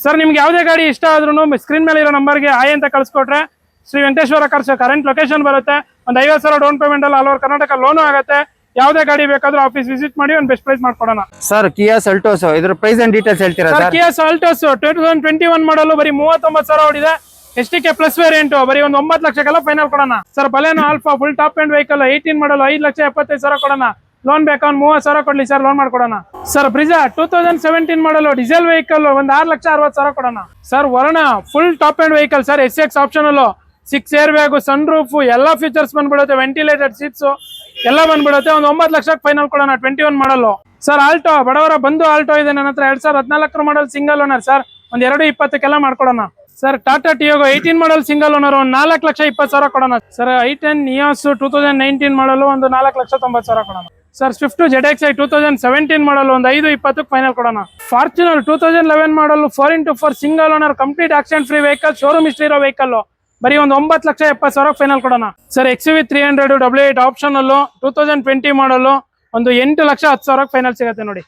Sir ನಿಮ್ಗೆ ಯಾವುದೇ ಗಾಡಿ ಇಷ್ಟ ಆದ್ರೂ ಸ್ಕ್ರೀನ್ ಮೇಲೆ ಇರೋ ನಂಬರ್ಗೆ ಆಯ್ ಅಂತ ಕಳ್ಸಿಕೊಟ್ರೆ Shri Venkateshwara cars current location ಬರುತ್ತೆ. ಒಂದು 50,000 ಡೌನ್ ಪೇಮೆಂಟ್ ಅಲ್ಲಿ ಆಲ್ ಓವರ್ ಕರ್ನಾಟಕ ಲೋನು ಆಗುತ್ತೆ. ಯಾವುದೇ ಗಾಡಿ ಬೇಕಾದ್ರೂ ಆಫೀಸ್ ವಿಸಿಟ್ ಮಾಡಿ ಒಂದು ಬೆಸ್ಟ್ ಪ್ರೈಸ್ ಮಾಡ್ಕೊಡೋಣ. ಸರ್ ಕಿಯಾ ಸೆಲ್ಟೋಸ್ ಇದ್ರ ಪ್ರೈಸ್ ಅಂಡ್ ಡೀಟೇಲ್ಸ್ ಹೇಳ್ತೀರಾ ಸರ್? ಸರ್ ಕಿಯಾ ಸಾಲ್ಟೋಸ್ 2021 ಮಾಡಲು ಬರೀ 39,000 ಓಡಿದೆ. STK ಪ್ಲಸ್ ವೇರಿಯಂಟ್ ಬರೀ ಒಂದು 9 ಲಕ್ಷಕ್ಕೆಲ್ಲ ಫೈನಲ್ ಕೊಡೋಣ. Sir Baleno Alpha full top end vehicle 18 ಮಾಡಲು 5,75,000 ಕೊಡೋಣ. ಲೋನ್ ಬೇಕಾ ಒಂದು 30,000 ಕೊಡ್ಲಿ ಸರ್, ಲೋನ್ ಮಾಡ್ಕೊಡೋಣ. ಸರ್ ಬ್ರಿಜಾ 2017 ಮಾಡಲು ಡೀಸೆಲ್ ವೆಹಿಕಲ್ ಒಂದು 6,60,000 ಕೊಡೋಣ. Sir Verna full top end vehicle sir, SX optional 6 air bag, sun roof ಎಲ್ಲ ಫೀಚರ್ಸ್ ಬಂದ್ಬಿಡುತ್ತೆ, ವೆಂಟಿಲೇಟೆಡ್ ಸೀಟ್ಸ್ ಎಲ್ಲ ಬಂದ್ಬಿಡುತ್ತೆ. ಒಂದು 9 ಲಕ್ಷಕ್ಕೆ ಫೈನಲ್ ಕೊಡೋಣ. 21 ಮಾಡಲು. ಸರ್ ಆಲ್ಟೋ ಬಡವರ ಬಂದು ಆಲ್ಟೋ ಇದೆ ನನ್ನ ಹತ್ರ 2014 ಮಾಡಲ್ ಸಿಂಗಲ್ ಓನರ್ ಸರ್, ಒಂದು 2,20,000 ಮಾಡ್ಕೊಡೋಣ. Sir Tata Tiago 18 model single owner ಒಂದು 4,20,000 ಕೊಡೋಣ. ಸರ್ i10 ನಿಯಾಸ್ 2019 ಮಾಡಲು ಒಂದು 4,90,000 ಕೊಡೋಣ. ಸರ್ ಸ್ವಿಫ್ಟ್ ZXi 2017 ಮಾಡಲು ಒಂದು 5,20,000 ಫೈನಲ್ ಕೊಡೋಣ. ಫಾರ್ಚುನರ್ 2011 ಮಾಡಲು 4x4 single owner complete accident free vehicle, showroom history ಇರೋ ವೆಹಿಕಲ್ ಬರೀ ಒಂದು 9,70,000 ಫೈನಲ್ ಕೊಡೋಣ. ಸರ್ XUV 300 W8 ಆಪ್ಷನ್ ಅಲ್ಲೂ 2020 ಮಾಡಲು ಒಂದು 8,10,000 ಫೈನಲ್ ಸಿಗುತ್ತೆ ನೋಡಿ.